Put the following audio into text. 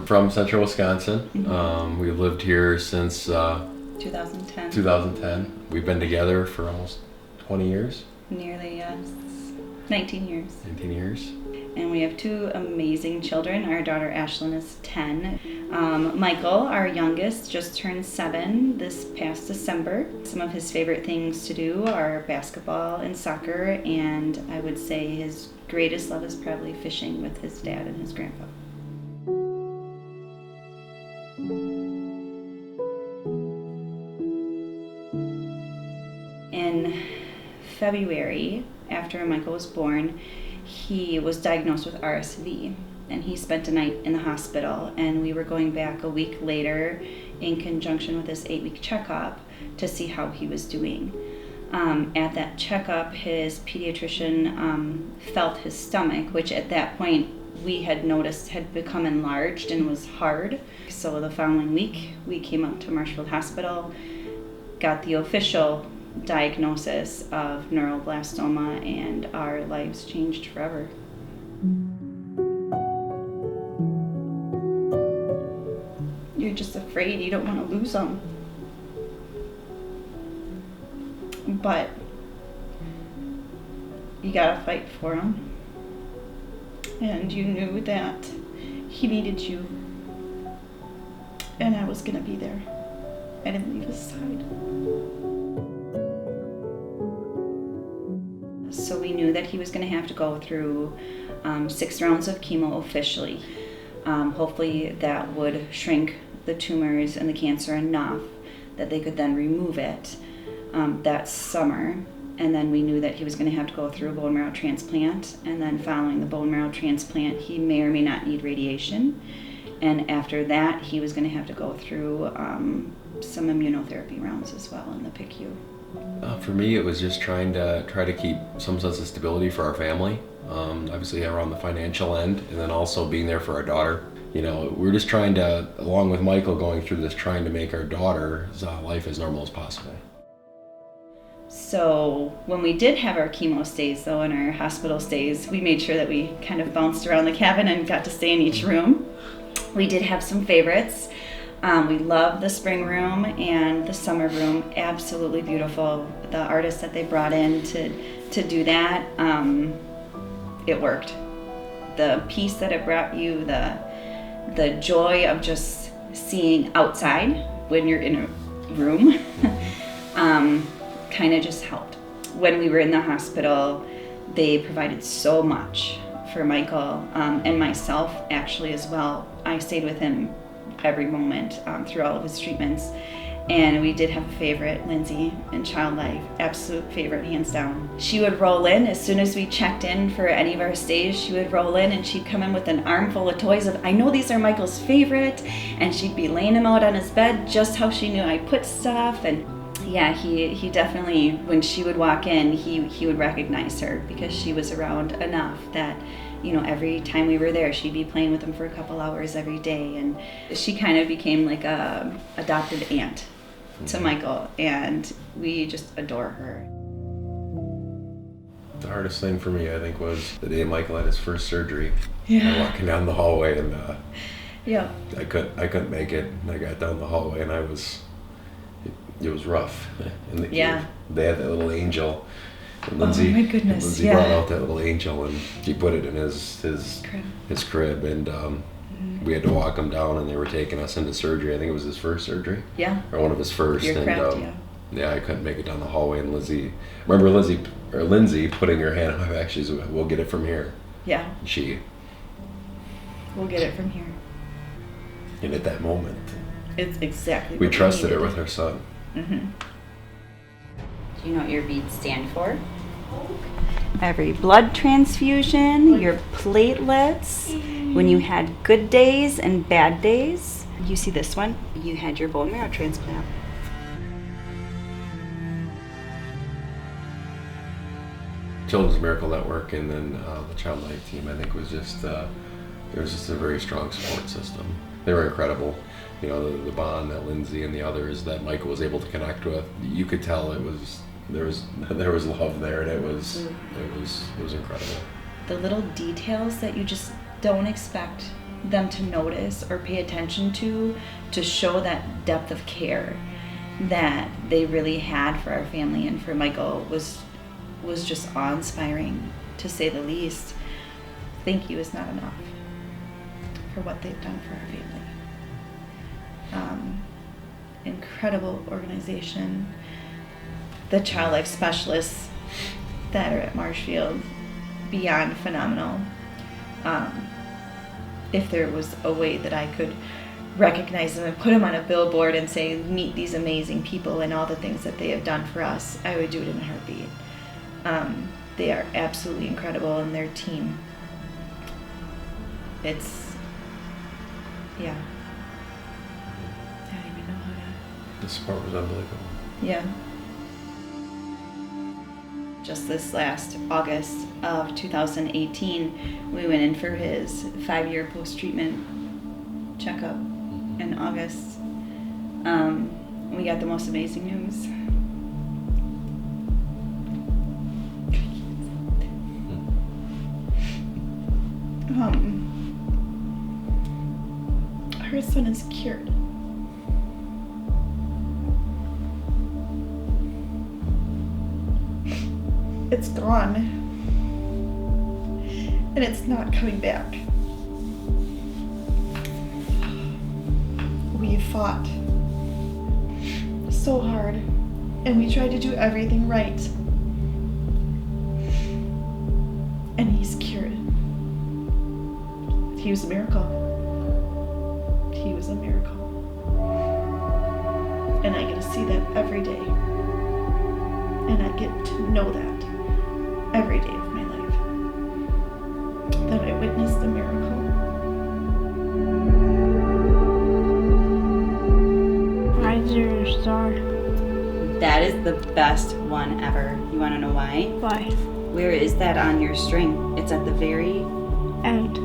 from central Wisconsin. We've lived here since 2010. 2010. We've been together for almost 20 years. Nearly, yes. 19 years. 19 years. And we have two amazing children. Our daughter Ashlyn is 10. Michael, our youngest, just turned 7 this past December. Some of his favorite things to do are basketball and soccer, and I would say his greatest love is probably fishing with his dad and his grandpa. In February, after Michael was born, he was diagnosed with RSV, and he spent a night in the hospital, and we were going back a week later in conjunction with his 8-week checkup to see how he was doing. At that checkup, his pediatrician felt his stomach, which at that point we had noticed had become enlarged and was hard. So the following week, we came up to Marshfield Hospital, got the official diagnosis of neuroblastoma, and our lives changed forever. You're just afraid, you don't want to lose them. But you gotta fight for him. And you knew that he needed you. And I was gonna be there. I didn't leave his side. So we knew that he was going to have to go through 6 rounds of chemo officially. Hopefully that would shrink the tumors and the cancer enough that they could then remove it that summer. And then we knew that he was going to have to go through a bone marrow transplant. And then following the bone marrow transplant, he may or may not need radiation. And after that, he was going to have to go through some immunotherapy rounds as well in the PICU. For me, it was just try to keep some sense of stability for our family. Obviously, around the financial end, and then also being there for our daughter. You know, we're just trying to, along with Michael going through this, trying to make our daughter's life as normal as possible. So when we did have our chemo stays, though, and our hospital stays, we made sure that we kind of bounced around the cabin and got to stay in each room. We did have some favorites. We love the spring room and the summer room. Absolutely beautiful. The artists that they brought in to do that, it worked. The peace that it brought you, the joy of just seeing outside when you're in a room, kind of just helped. When we were in the hospital, they provided so much for Michael and myself actually as well. I stayed with him every moment through all of his treatments. And we did have a favorite, Lindsay, in Child Life. Absolute favorite, hands down. She would roll in as soon as we checked in for any of our stays. She would roll in and she'd come in with an armful of toys of, I know these are Michael's favorite. And she'd be laying them out on his bed just how she knew I put stuff. And yeah, he definitely, when she would walk in, he would recognize her because she was around enough that, you know, every time we were there, she'd be playing with him for a couple hours every day. And she kind of became like a adopted aunt to Michael, and we just adore her. The hardest thing for me, I think, was the day Michael had his first surgery. Yeah. Walking down the hallway, and Yeah. I couldn't make it. And I got down the hallway, and it was rough. And Yeah. They had that little angel. And Lindsay, oh my goodness! Lindsay yeah. brought out that little angel, and she put it in his crib, and we had to walk him down, and they were taking us into surgery. I think it was his first surgery. Yeah. Or one of his first. You're correct, yeah. Yeah, I couldn't make it down the hallway, and Lindsay putting her hand on my back. She said, "We'll get it from here." Yeah. We'll get it from here. And at that moment, it's exactly. We trusted her with our son. Mm-hmm. Do you know what your beads stand for? Every blood transfusion, your platelets, when you had good days and bad days. You see this one? You had your bone marrow transplant. Children's Miracle Network and then the Child Life team, I think, was just there was just a very strong support system. They were incredible. You know, the bond that Lindsay and the others that Michael was able to connect with, you could tell there was love there, and it was incredible. The little details that you just don't expect them to notice or pay attention to show that depth of care that they really had for our family and for Michael was just awe-inspiring, to say the least. Thank you is not enough for what they've done for our family. Incredible organization. The child life specialists that are at Marshfield, beyond phenomenal. If there was a way that I could recognize them and put them on a billboard and say, meet these amazing people and all the things that they have done for us, I would do it in a heartbeat. They are absolutely incredible, and their team, it's, yeah. I don't even know how to. The support was unbelievable. Yeah. Just this last August of 2018, we went in for his 5-year post-treatment checkup in August. We got the most amazing news. Her son is cured. It's gone, and it's not coming back. We fought so hard, and we tried to do everything right, and he's cured. He was a miracle. He was a miracle. And I get to see that every day, and I get to know that every day of my life, that I witnessed a miracle. Why is there a star? That is the best one ever. You want to know why? Why? Where is that on your string? It's at the very And